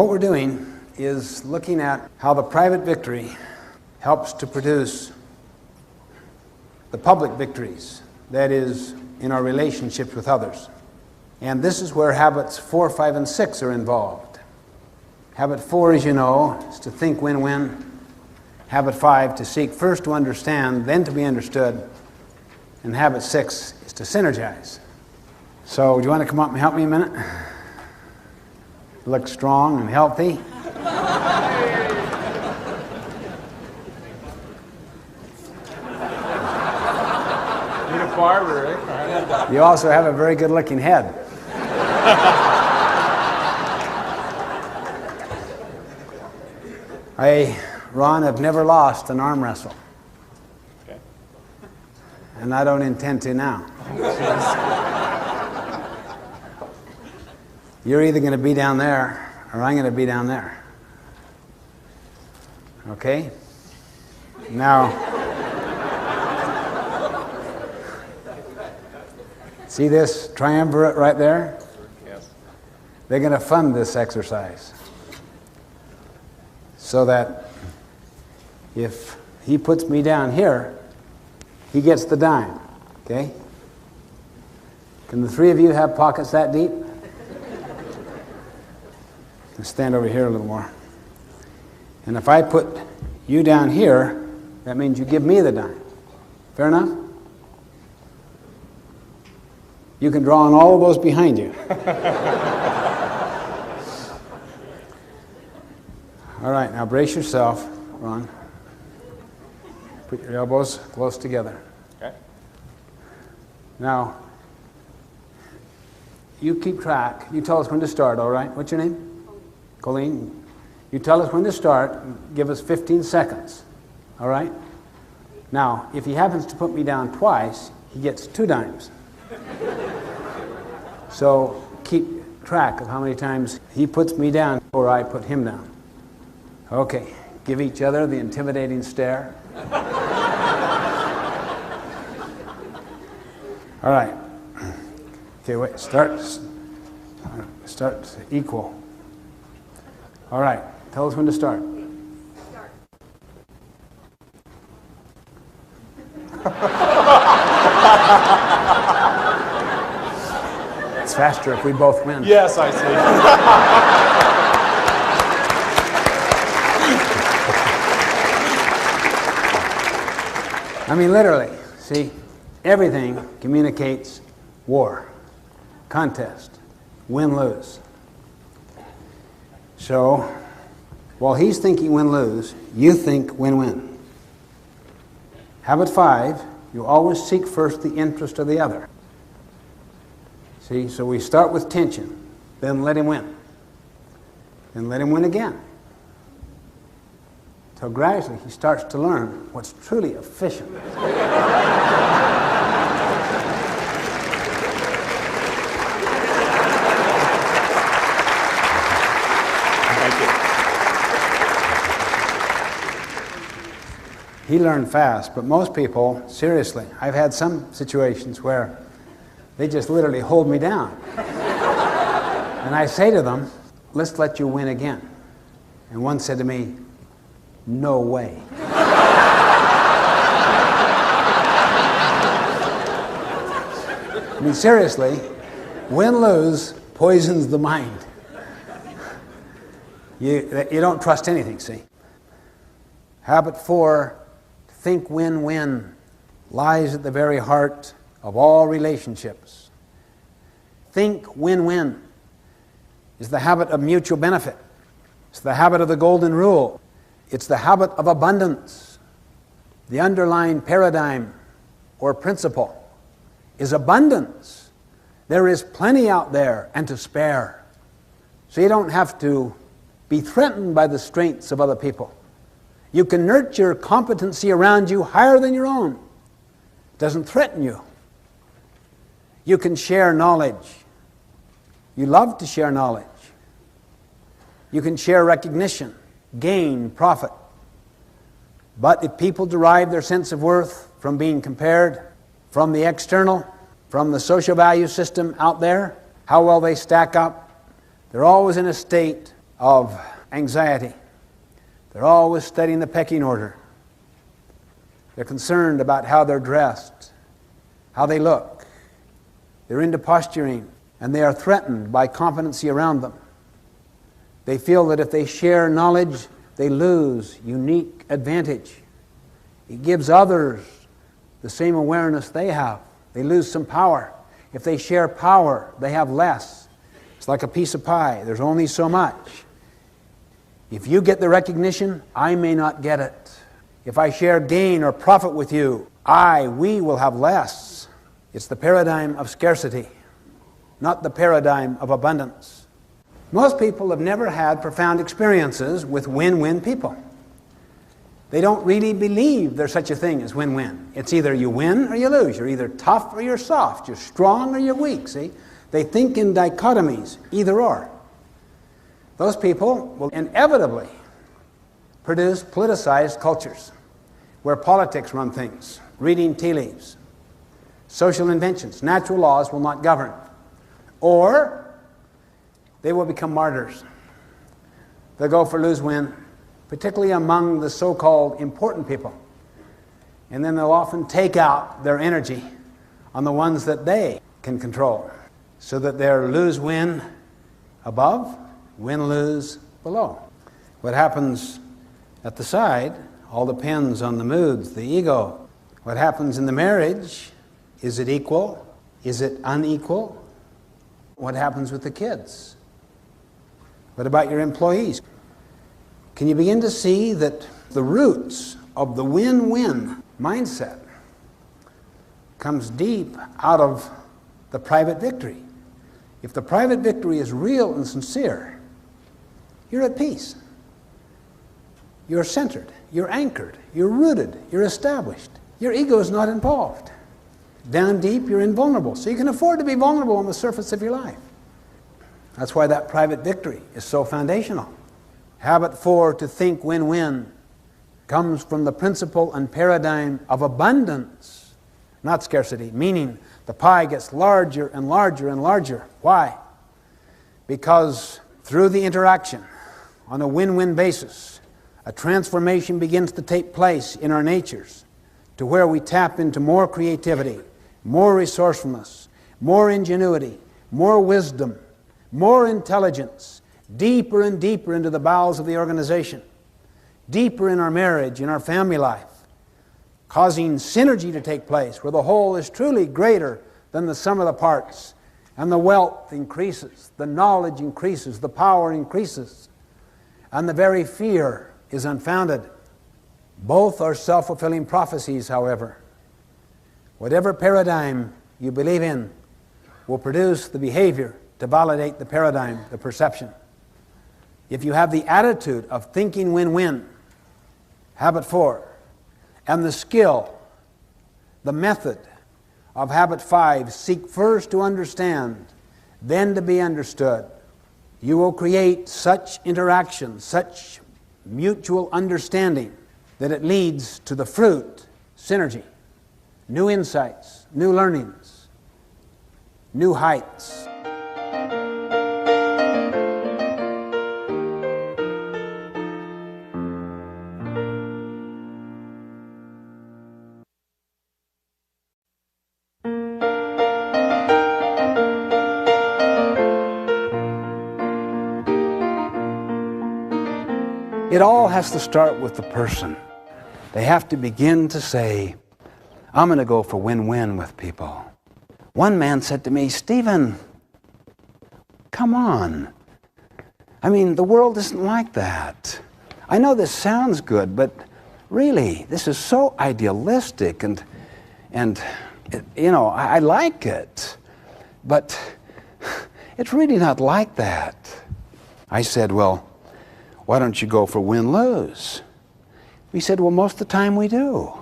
what we're doing is looking at how the private victory helps to produce the public victories, that is, in our relationships with others. And this is where habits 4, 5, and 6 are involved. Habit 4, as you know, is to think win-win. Habit 5, to seek first to understand, then to be understood. And habit 6 is to synergize. So, do you want to come up and help me a minute? Look strong and healthy. Need a barber, right? You also have a very good-looking head. Ron, have never lost an arm wrestle. Okay. And I don't intend to now. You're either going to be down there or I'm going to be down there. Okay? Now, see this triumvirate right there? Yes. They're going to fund this exercise so that if he puts me down here, he gets the dime. Okay? Can the three of you have pockets that deep? Let's stand over here a little more. And if I put you down here, that means you give me the dime. Fair enough? You can draw on all of those behind you. All right, now brace yourself, Ron. Put your elbows close together. Okay. Now, you keep track. You tell us when to start, all right? What's your name? Colleen. You tell us when to start. Give us 15 seconds, all right? Now, if he happens to put me down twice, he gets 2 dimes. So keep track of how many times he puts me down or I put him down. Okay, give each other the intimidating stare. All right. Okay, wait, start equal. All right, tell us when to start. Start. It's faster if we both win. Yes, I see. I mean, literally, see, everything communicates war, contest, win-lose. So, while he's thinking win-lose, you think win-win. Habit 5, you always seek first the interest of the other. See, so we start with tension, then let him win. Then let him win again. So gradually he starts to learn what's truly efficient. He learned fast, but most people, seriously, I've had some situations where they just literally hold me down. And I say to them, let's let you win again. And one said to me, no way. I mean, seriously, win-lose poisons the mind. You don't trust anything, see? Habit 4, think win-win, lies at the very heart of all relationships. Think win-win is the habit of mutual benefit. It's the habit of the golden rule. It's the habit of abundance. The underlying paradigm or principle is abundance. There is plenty out there and to spare. So you don't have to be threatened by the strengths of other people. You can nurture competency around you higher than your own. It doesn't threaten you. You can share knowledge. You love to share knowledge. You can share recognition, gain, profit. But if people derive their sense of worth from being compared from the external, from the social value system out there, how well they stack up, they're always in a state of anxiety. They're always studying the pecking order. They're concerned about how they're dressed, how they look. They're into posturing, and they are threatened by competency around them. They feel that if they share knowledge, they lose unique advantage. It gives others the same awareness they have. They lose some power. If they share power, they have less. It's like a piece of pie. There's only so much. If you get the recognition, I may not get it. If I share gain or profit with you, we will have less. It's the paradigm of scarcity, not the paradigm of abundance. Most people have never had profound experiences with win-win people. They don't really believe there's such a thing as win-win. It's either you win or you lose. You're either tough or you're soft. You're strong or you're weak, see? They think in dichotomies, either or. Those people will inevitably produce politicized cultures where politics run things, reading tea leaves, social inventions, natural laws will not govern. Or they will become martyrs. They'll go for lose-win, particularly among the so-called important people. And then they'll often take out their energy on the ones that they can control, so that they're lose-win above, win-lose below. What happens at the side all depends on the moods, the ego. What happens in the marriage, is it equal? Is it unequal? What happens with the kids? What about your employees? Can you begin to see that the roots of the win-win mindset comes deep out of the private victory? If the private victory is real and sincere, you're at peace. You're centered. You're anchored. You're rooted. You're established. Your ego is not involved. Down deep, you're invulnerable. So you can afford to be vulnerable on the surface of your life. That's why that private victory is so foundational. Habit 4, to think win-win, comes from the principle and paradigm of abundance, not scarcity, meaning the pie gets larger and larger and larger. Why? Because through the interaction on a win-win basis, a transformation begins to take place in our natures to where we tap into more creativity, more resourcefulness, more ingenuity, more wisdom, more intelligence, deeper and deeper into the bowels of the organization, deeper in our marriage, in our family life, causing synergy to take place where the whole is truly greater than the sum of the parts, and the wealth increases, the knowledge increases, the power increases, and the very fear is unfounded. Both are self-fulfilling prophecies, however. Whatever paradigm you believe in will produce the behavior to validate the paradigm, the perception. If you have the attitude of thinking win-win, habit 4, and the skill, the method of habit 5, seek first to understand, then to be understood, you will create such interaction, such mutual understanding, that it leads to the fruit, synergy, new insights, new learnings, new heights. It all has to start with the person. They have to begin to say, I'm going to go for win-win with people. One man said to me, Stephen, come on. I mean, the world isn't like that. I know this sounds good, but really, this is so idealistic and I like it, but it's really not like that. I said, well, why don't you go for win-lose? He said, well, most of the time we do.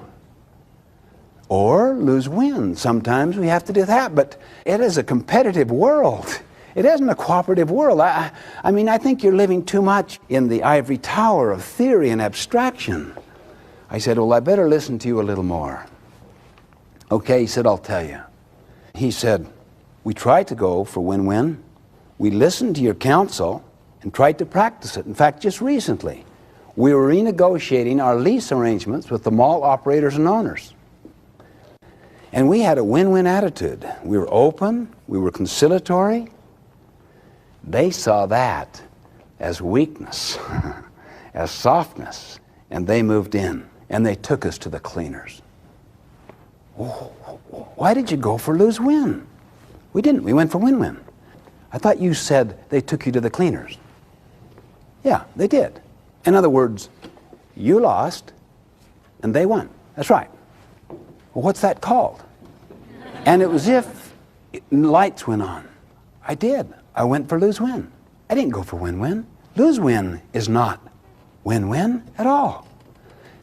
Or lose-win. Sometimes we have to do that, but it is a competitive world. It isn't a cooperative world. I mean, I think you're living too much in the ivory tower of theory and abstraction. I said, well, I better listen to you a little more. Okay, he said, I'll tell you. He said, we try to go for win-win. We listen to your counsel. and tried to practice it. In fact, just recently, we were renegotiating our lease arrangements with the mall operators and owners. And we had a win-win attitude. We were open, we were conciliatory. They saw that as weakness, as softness, and they moved in, and they took us to the cleaners. Why did you go for lose-win? We didn't. We went for win-win. I thought you said they took you to the cleaners. Yeah, they did. In other words, you lost and they won. That's right. Well, what's that called? And it was if lights went on. I did. I went for lose-win. I didn't go for win-win. Lose-win is not win-win at all.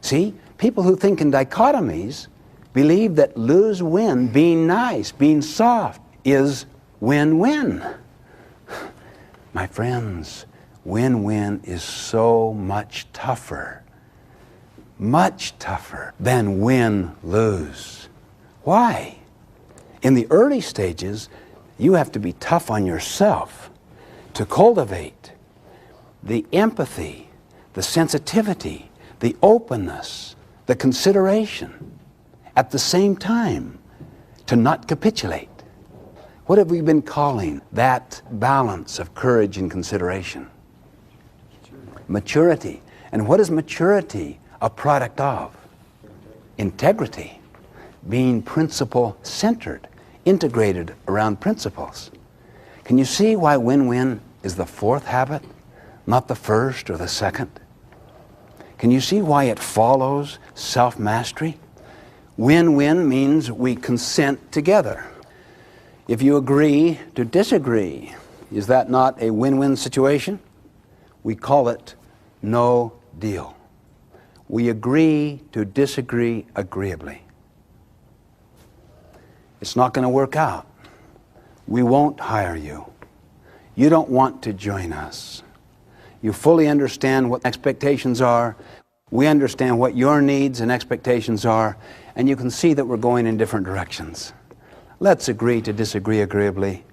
See, people who think in dichotomies believe that lose-win, being nice, being soft, is win-win. My friends, win-win is so much tougher than win-lose. Why? In the early stages, you have to be tough on yourself to cultivate the empathy, the sensitivity, the openness, the consideration, at the same time, to not capitulate. What have we been calling that balance of courage and consideration? Maturity. And what is maturity a product of? Integrity. Being principle-centered, integrated around principles. Can you see why win-win is the fourth habit, not the first or the second? Can you see why it follows self-mastery? Win-win means we consent together. If you agree to disagree, is that not a win-win situation? We call it no deal. We agree to disagree agreeably. It's not going to work out. We won't hire you. You don't want to join us. You fully understand what expectations are. We understand what your needs and expectations are, and you can see that we're going in different directions. Let's agree to disagree agreeably.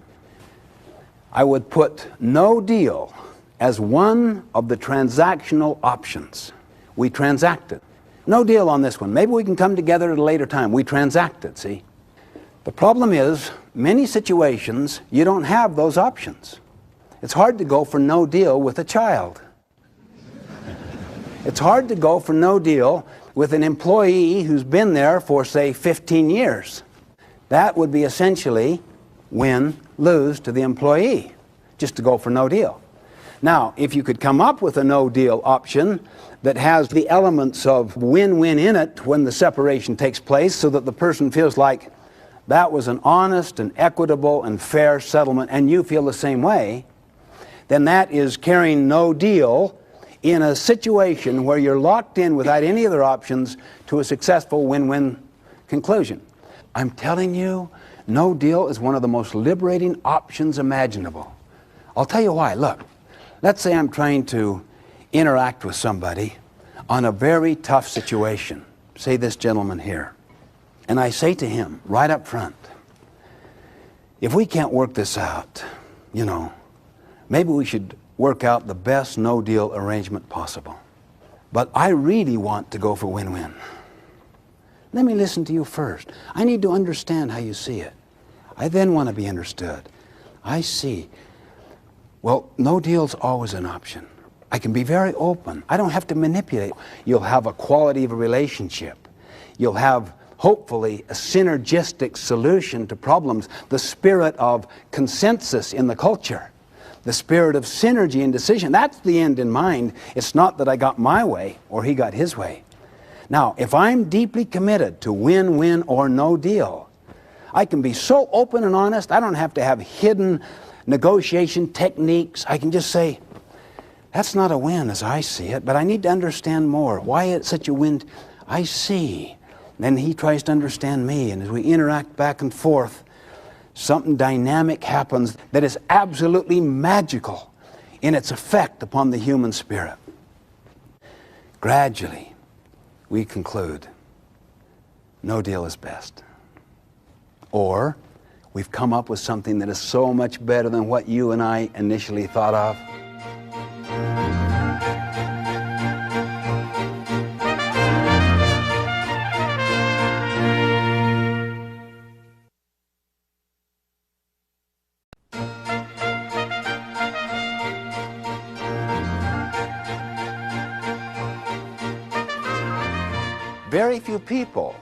I would put no deal as one of the transactional options. We transacted. No deal on this one. Maybe we can come together at a later time. We transacted, see? The problem is, many situations, you don't have those options. It's hard to go for no deal with a child. It's hard to go for no deal with an employee who's been there for, say, 15 years. That would be essentially win-lose to the employee, just to go for no deal. Now, if you could come up with a no-deal option that has the elements of win-win in it when the separation takes place so that the person feels like that was an honest and equitable and fair settlement and you feel the same way, then that is carrying no deal in a situation where you're locked in without any other options to a successful win-win conclusion. I'm telling you, no deal is one of the most liberating options imaginable. I'll tell you why. Look, let's say I'm trying to interact with somebody on a very tough situation. Say this gentleman here. And I say to him right up front, if we can't work this out, you know, maybe we should work out the best no-deal arrangement possible. But I really want to go for win-win. Let me listen to you first. I need to understand how you see it. I then want to be understood. I see. Well, no deal's always an option. I can be very open. I don't have to manipulate. You'll have a quality of a relationship. You'll have, hopefully, a synergistic solution to problems. The spirit of consensus in the culture. The spirit of synergy and decision. That's the end in mind. It's not that I got my way or he got his way. Now, if I'm deeply committed to win-win or no deal, I can be so open and honest, I don't have to have hidden negotiation techniques. I can just say, that's not a win as I see it, but I need to understand more. Why it's such a win? I see. Then he tries to understand me, and as we interact back and forth, something dynamic happens that is absolutely magical in its effect upon the human spirit. Gradually, we conclude, no deal is best. Or, we've come up with something that is so much better than what you and I initially thought of. Very few people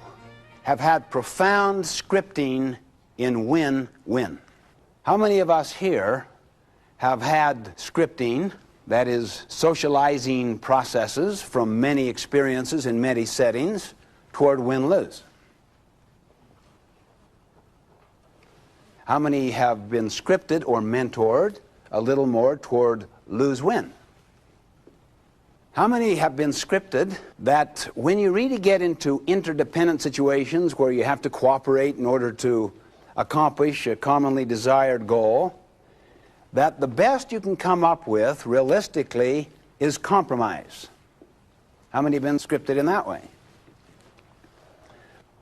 have had profound scripting in win-win. How many of us here have had scripting, that is, socializing processes from many experiences in many settings toward win-lose? How many have been scripted or mentored a little more toward lose-win? How many have been scripted that when you really get into interdependent situations where you have to cooperate in order to accomplish a commonly desired goal, that the best you can come up with, realistically, is compromise? How many have been scripted in that way?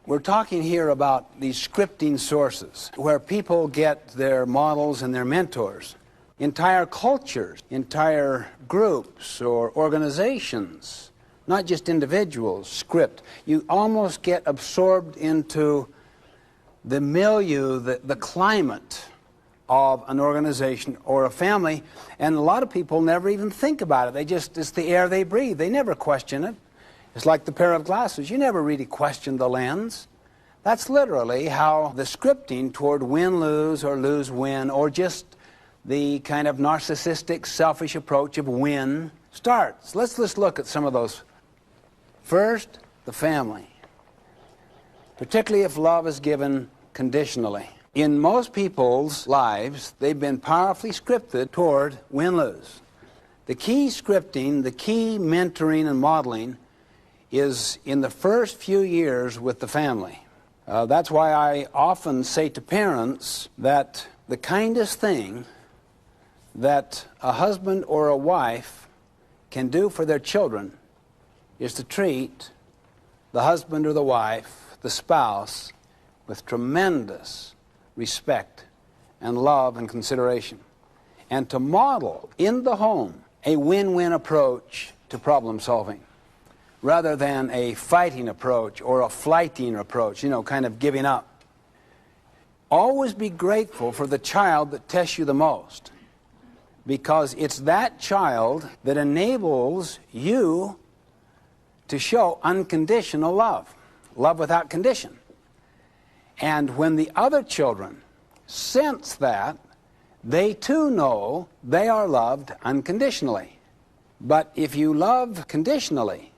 We're talking here about these scripting sources, where people get their models and their mentors. Entire cultures, entire groups or organizations, not just individuals, script. You almost get absorbed into the milieu, the climate of an organization or a family, and a lot of people never even think about it. It's the air they breathe. They never question it. It's like the pair of glasses. You never really question the lens. That's literally how the scripting toward win-lose or lose-win, or just the kind of narcissistic, selfish approach of win starts. Let's just look at some of those. First, the family. Particularly if love is given conditionally. In most people's lives, they've been powerfully scripted toward win-lose. The key scripting, the key mentoring and modeling is in the first few years with the family. That's why I often say to parents that the kindest thing that a husband or a wife can do for their children is to treat the husband or the wife, the spouse, with tremendous respect and love and consideration, and to model in the home a win-win approach to problem solving, rather than a fighting approach or a flighting approach, kind of giving up. Always be grateful for the child that tests you the most, because it's that child that enables you to show unconditional love, love without condition. And when the other children sense that, they too know they are loved unconditionally. But if you love conditionally,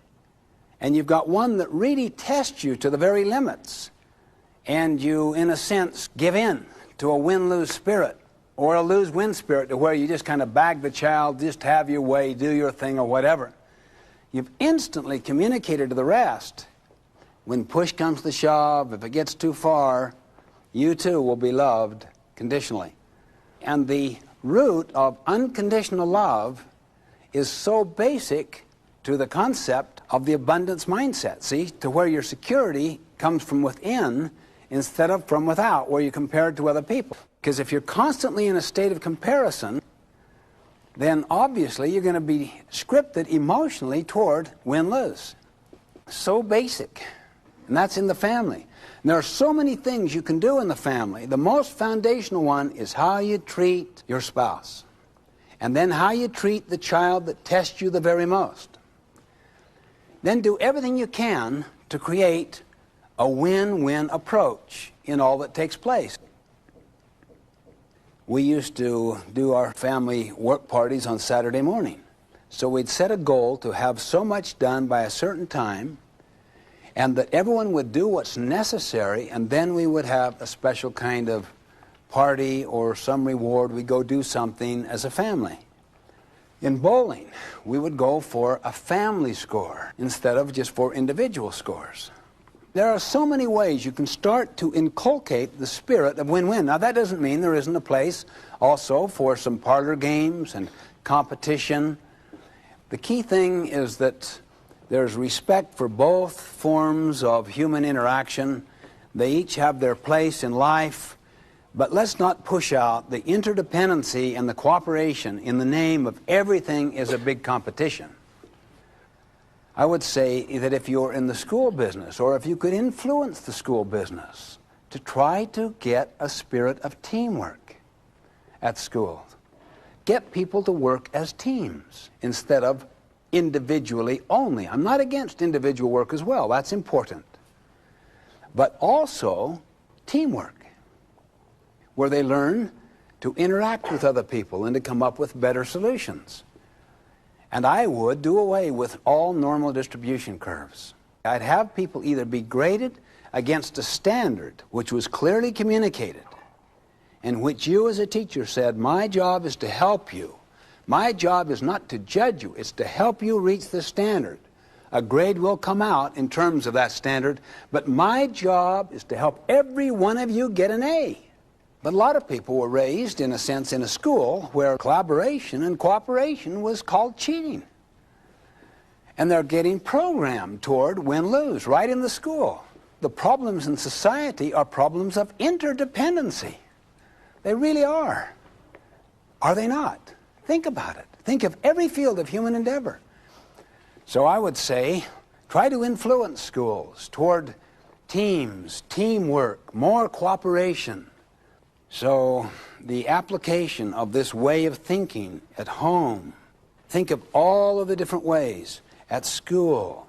and you've got one that really tests you to the very limits, and you, in a sense, give in to a win-lose spirit, or a lose-win spirit, to where you just kind of bag the child, just have your way, do your thing, or whatever, you've instantly communicated to the rest, when push comes to shove, if it gets too far, you too will be loved conditionally. And the root of unconditional love is so basic to the concept of the abundance mindset, see, to where your security comes from within instead of from without, where you compare it to other people. Because if you're constantly in a state of comparison, then obviously you're going to be scripted emotionally toward win-lose. So basic. And that's in the family. And there are so many things you can do in the family. The most foundational one is how you treat your spouse. And then how you treat the child that tests you the very most. Then do everything you can to create a win-win approach in all that takes place. We used to do our family work parties on Saturday morning. So we'd set a goal to have so much done by a certain time, and that everyone would do what's necessary, and then we would have a special kind of party or some reward. We'd go do something as a family. In bowling, we would go for a family score instead of just for individual scores. There are so many ways you can start to inculcate the spirit of win-win. Now, that doesn't mean there isn't a place also for some parlor games and competition. The key thing is that there's respect for both forms of human interaction. They each have their place in life. But let's not push out the interdependency and the cooperation in the name of everything is a big competition. I would say that if you're in the school business, or if you could influence the school business, to try to get a spirit of teamwork at school. Get people to work as teams instead of individually only. I'm not against individual work as well. That's important. But also teamwork, where they learn to interact with other people and to come up with better solutions. And I would do away with all normal distribution curves. I'd have people either be graded against a standard which was clearly communicated, in which you as a teacher said, my job is to help you. My job is not to judge you, it's to help you reach the standard. A grade will come out in terms of that standard, but my job is to help every one of you get an A. But a lot of people were raised, in a sense, in a school where collaboration and cooperation was called cheating. And they're getting programmed toward win-lose right in the school. The problems in society are problems of interdependency. They really are. Are they not? Think about it. Think of every field of human endeavor. So I would say, try to influence schools toward teams, teamwork, more cooperation. So the application of this way of thinking at home, think of all of the different ways at school,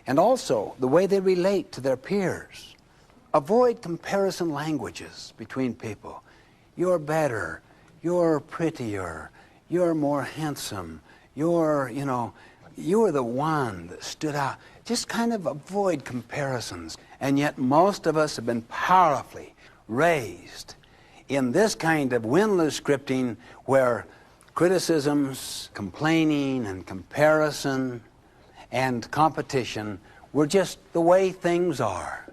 and also the way they relate to their peers. Avoid comparison languages between people. You're better, you're prettier, you're more handsome, you're the one that stood out. Just kind of avoid comparisons. And yet most of us have been powerfully raised in this kind of win-lose scripting where criticisms, complaining, and comparison and competition were just the way things are.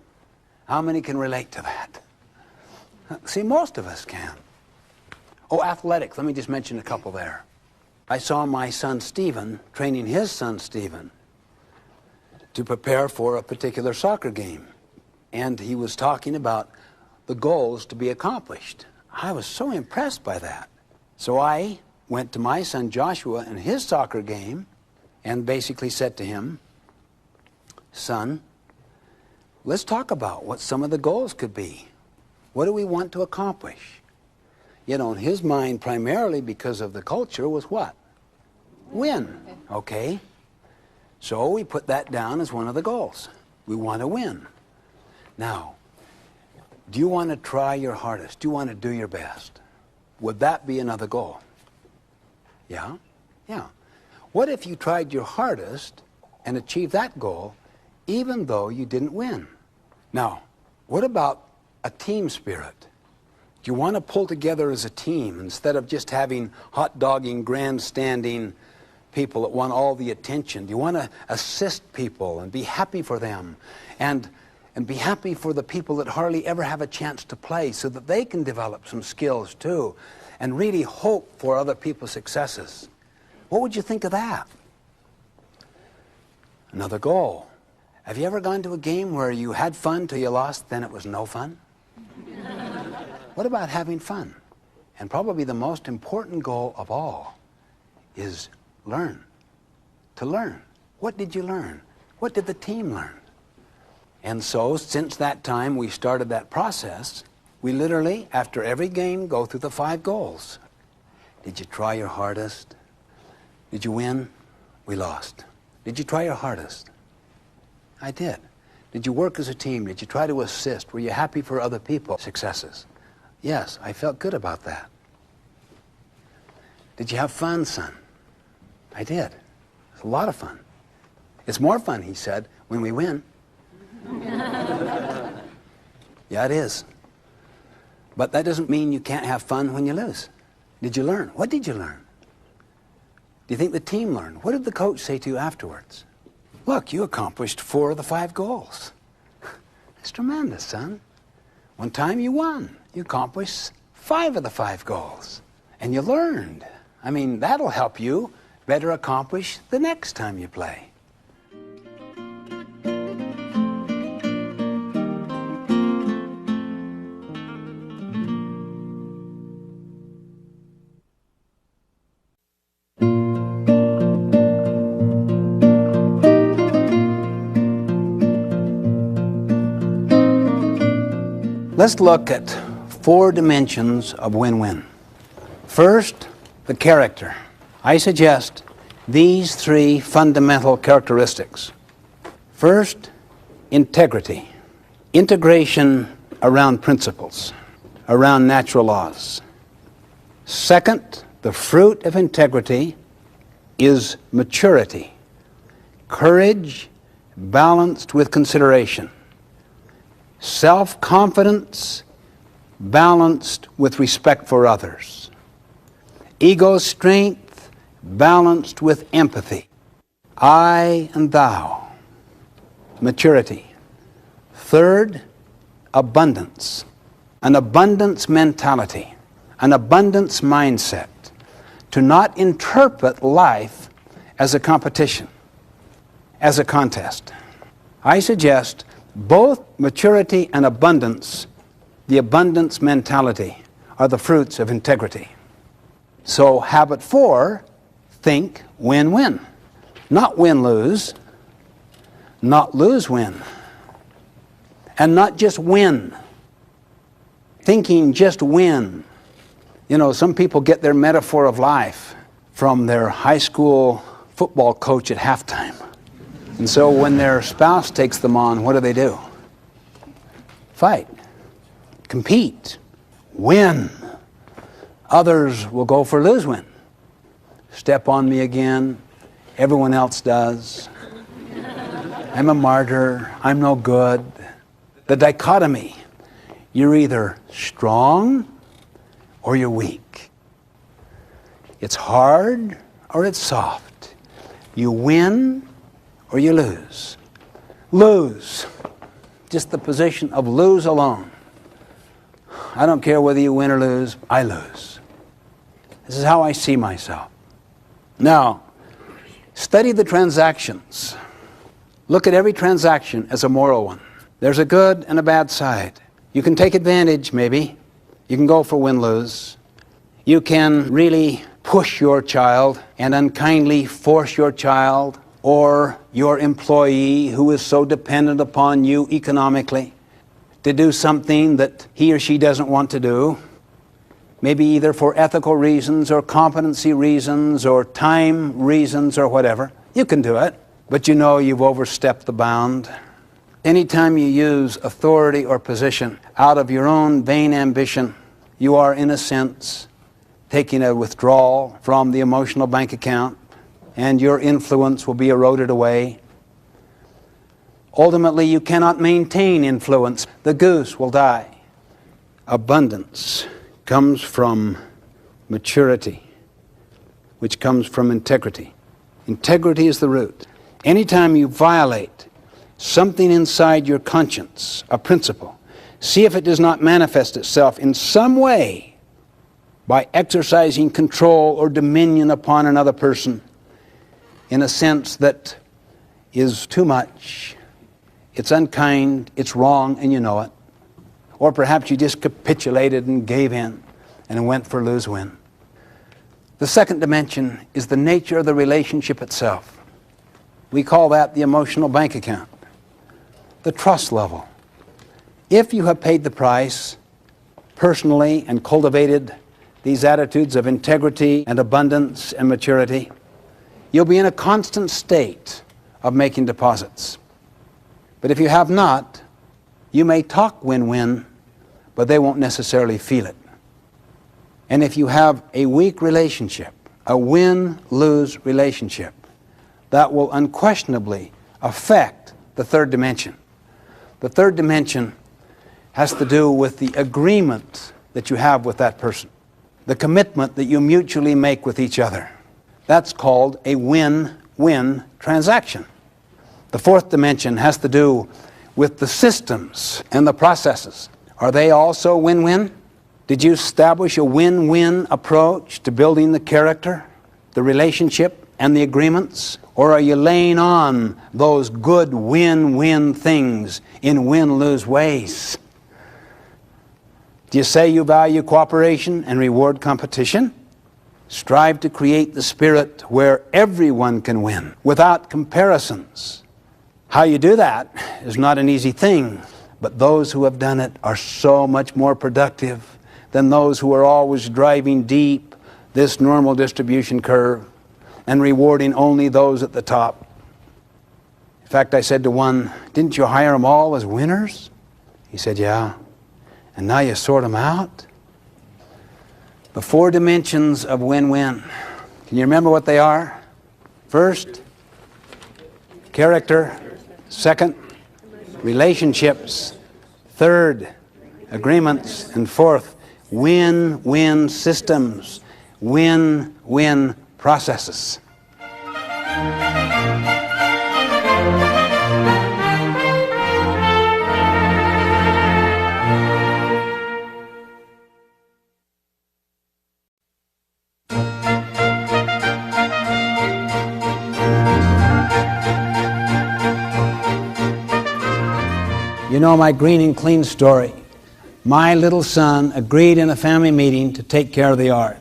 How many can relate to that? See, most of us can. Oh, athletics. Let me just mention a couple there. I saw my son Stephen training his son Stephen to prepare for a particular soccer game. And he was talking about the goals to be accomplished. I was so impressed by that. So I went to my son Joshua in his soccer game and basically said to him, son, let's talk about what some of the goals could be. What do we want to accomplish? You know, in his mind, primarily because of the culture, was what? Win. Okay? So we put that down as one of the goals. We want to win. Now, do you want to try your hardest? Do you want to do your best? Would that be another goal? Yeah? Yeah. What if you tried your hardest and achieved that goal even though you didn't win? Now, what about a team spirit? Do you want to pull together as a team instead of just having hot-dogging, grandstanding people that want all the attention? Do you want to assist people and be happy for them and be happy for the people that hardly ever have a chance to play so that they can develop some skills too and really hope for other people's successes? What would you think of that? Another goal. Have you ever gone to a game where you had fun till you lost, then it was no fun? What about having fun? And probably the most important goal of all is learn. To learn. What did you learn? What did the team learn? And so, since that time we started that process, we literally, after every game, go through the 5 goals. Did you try your hardest? Did you win? We lost. Did you try your hardest? I did. Did you work as a team? Did you try to assist? Were you happy for other people's successes? Yes, I felt good about that. Did you have fun, son? I did. It's a lot of fun. It's more fun, he said, when we win. Yeah, it is. But that doesn't mean you can't have fun when you lose. Did you learn? What did you learn? Do you think the team learned? What did the coach say to you afterwards? Look, you accomplished 4 of the 5 goals. That's tremendous, son. One time you won. You accomplished 5 of the 5 goals. And you learned. I mean, that'll help you better accomplish the next time you play. Let's look at 4 dimensions of win-win. First, the character. I suggest these three fundamental characteristics. First, integrity. Integration around principles, around natural laws. Second, the fruit of integrity is maturity, courage balanced with consideration, self-confidence balanced with respect for others, ego strength balanced with empathy, I and thou, maturity. Third, abundance, an abundance mentality, an abundance mindset, to not interpret life as a competition, as a contest. I suggest both maturity and abundance, the abundance mentality, are the fruits of integrity. So habit 4, think win-win. Not win-lose, not lose-win. And not just win. Thinking just win. You know, some people get their metaphor of life from their high school football coach at halftime. And so when their spouse takes them on, what do? Fight. Compete. Win. Others will go for lose-win. Step on me again. Everyone else does. I'm a martyr. I'm no good. The dichotomy. You're either strong or you're weak. It's hard or it's soft. You win or you lose. Lose. Just the position of lose alone. I don't care whether you win or lose, I lose. This is how I see myself. Now, study the transactions. Look at every transaction as a moral one. There's a good and a bad side. You can take advantage, maybe. You can go for win-lose. You can really push your child and unkindly force your child or your employee who is so dependent upon you economically to do something that he or she doesn't want to do, maybe either for ethical reasons or competency reasons or time reasons or whatever. You can do it, but you know you've overstepped the bound. Anytime you use authority or position out of your own vain ambition, you are, in a sense, taking a withdrawal from the emotional bank account, and your influence will be eroded away. Ultimately, you cannot maintain influence. The goose will die. Abundance comes from maturity, which comes from integrity. Integrity is the root. Anytime you violate something inside your conscience, a principle, see if it does not manifest itself in some way by exercising control or dominion upon another person in a sense that is too much, it's unkind, it's wrong, and you know it. Or perhaps you just capitulated and gave in and went for lose-win. The second dimension is the nature of the relationship itself. We call that the emotional bank account. The trust level. If you have paid the price personally and cultivated these attitudes of integrity and abundance and maturity, you'll be in a constant state of making deposits. But if you have not, you may talk win-win, but they won't necessarily feel it. And if you have a weak relationship, a win-lose relationship, that will unquestionably affect the third dimension. The third dimension has to do with the agreement that you have with that person, the commitment that you mutually make with each other. That's called a win-win transaction. The fourth dimension has to do with the systems and the processes. Are they also win-win? Did you establish a win-win approach to building the character, the relationship, and the agreements? Or are you laying on those good win-win things in win-lose ways? Do you say you value cooperation and reward competition? Strive to create the spirit where everyone can win without comparisons. How you do that is not an easy thing, but those who have done it are so much more productive than those who are always driving deep this normal distribution curve and rewarding only those at the top. In fact, I said to one, "Didn't you hire them all as winners?" He said, "Yeah. And now you sort them out?" The 4 dimensions of win-win. Can you remember what they are? First, character. Second, relationships. Third, agreements. And fourth, win-win systems. Win-win processes. You know my green and clean story. My little son agreed in a family meeting to take care of the yard.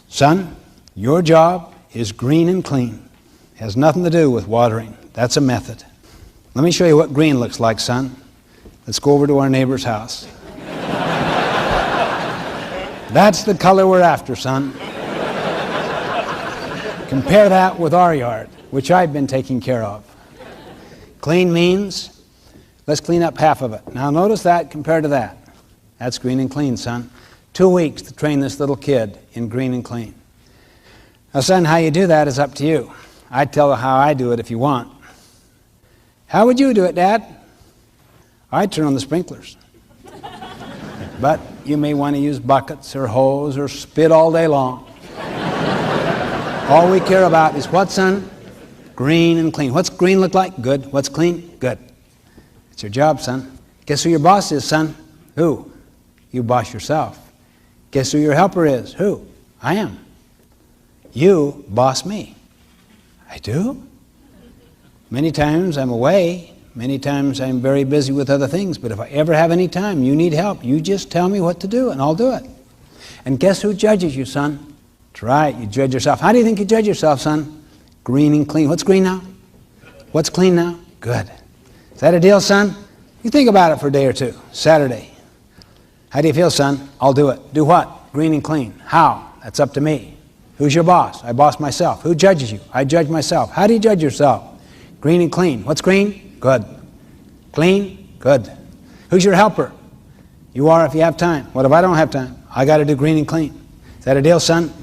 "Son, your job is green and clean. It has nothing to do with watering. That's a method. Let me show you what green looks like, son. Let's go over to our neighbor's house." "That's the color we're after, son. Compare that with our yard, which I've been taking care of. Clean means let's clean up half of it. Now notice that compared to that. That's green and clean, son. 2 weeks to train this little kid in green and clean. Now, son, how you do that is up to you. I'd tell you how I do it if you want." "How would you do it, Dad?" "I'd turn on the sprinklers. But you may want to use buckets or hose or spit all day long. All we care about is what, son? Green and clean. What's green look like? Good. What's clean? Good. It's your job, son. Guess who your boss is, son? Who? You boss yourself. Guess who your helper is? Who? I am. You boss me. I do? Many times I'm away. Many times I'm very busy with other things. But if I ever have any time, you need help, you just tell me what to do and I'll do it. And guess who judges you, son? That's right, you judge yourself. How do you think you judge yourself, son? Green and clean. What's green now? What's clean now? Good. Is that a deal, son? You think about it for a day or two. Saturday. How do you feel, son? I'll do it. Do what? Green and clean. How? That's up to me. Who's your boss? I boss myself. Who judges you? I judge myself. How do you judge yourself? Green and clean. What's green? Good. Clean? Good. Who's your helper? You are if you have time. What if I don't have time? I got to do green and clean. Is that a deal, son?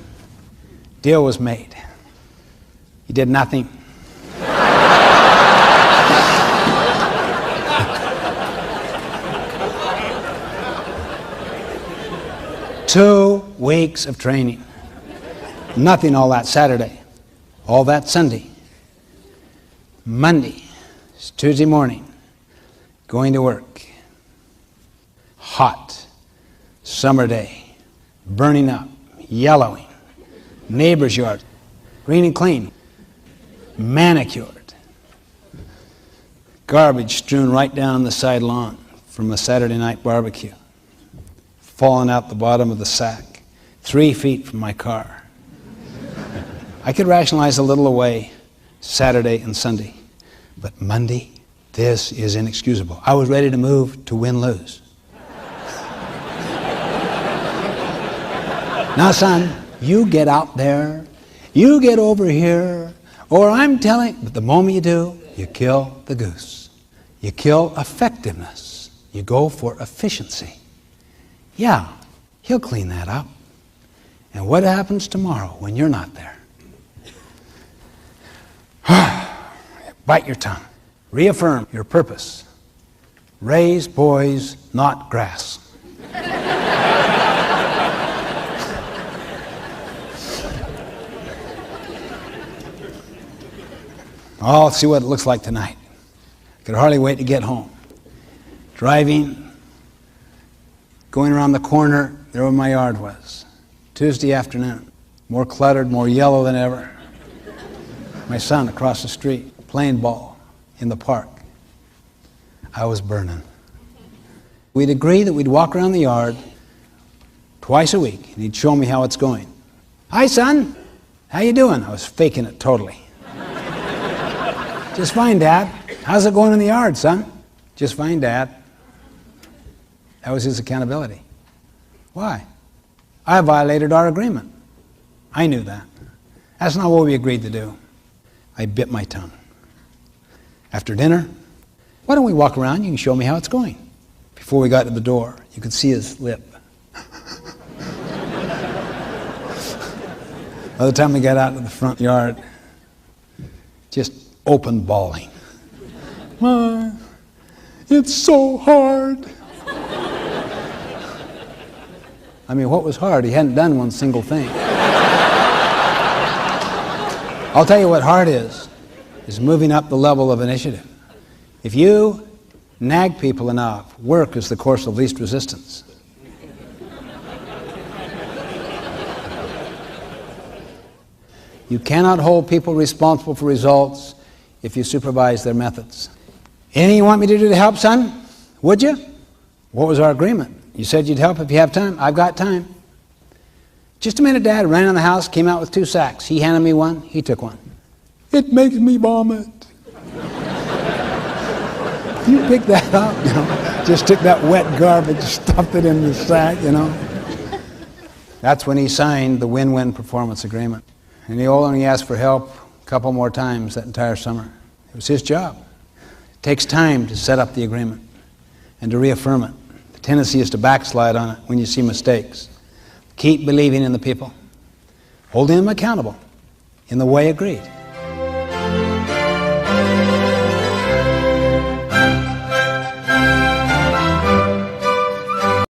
Deal was made. You did nothing. Two weeks of training. Nothing all that Saturday. All that Sunday. Monday. It's Tuesday morning. Going to work. Hot. Summer day. Burning up. Yellowing. Neighbor's yard. Green and clean. Manicured. Garbage strewn right down the side lawn from a Saturday night barbecue. Falling out the bottom of the sack, 3 feet from my car. I could rationalize a little away Saturday and Sunday, but Monday, this is inexcusable. I was ready to move to win-lose. Now, son, you get out there, you get over here, or I'm telling, but the moment you do, you kill the goose. You kill effectiveness. You go for efficiency. Yeah, he'll clean that up. And what happens tomorrow when you're not there? Bite your tongue. Reaffirm your purpose. Raise boys, not grass. I'll see what it looks like tonight. I could hardly wait to get home. Driving, going around the corner, there where my yard was. Tuesday afternoon. More cluttered, more yellow than ever. My son across the street, playing ball in the park. I was burning. We'd agree that we'd walk around the yard twice a week, and he'd show me how it's going. "Hi, son. How you doing?" I was faking it totally. "Just fine, Dad. How's it going in the yard, son?" "Just fine, Dad." That was his accountability. Why? I violated our agreement. I knew that. That's not what we agreed to do. I bit my tongue. After dinner, why don't we walk around? You can show me how it's going. Before we got to the door, you could see his lip. By the time we got out to the front yard, just open bawling. It's so hard. I mean, what was hard? He hadn't done one single thing. I'll tell you what hard is moving up the level of initiative. If you nag people enough, work is the course of least resistance. You cannot hold people responsible for results if you supervise their methods. Anything you want me to do to help, son? Would you? What was our agreement? You said you'd help if you have time. I've got time. Just a minute, Dad. Ran in the house, came out with 2 sacks. He handed me one, he took one. It makes me vomit. You picked that up, you know. Just took that wet garbage, stuffed it in the sack, you know. That's when he signed the win-win performance agreement. And he only asked for help a couple more times that entire summer. It was his job. It takes time to set up the agreement and to reaffirm it. The tendency is to backslide on it when you see mistakes. Keep believing in the people, holding them accountable in the way agreed.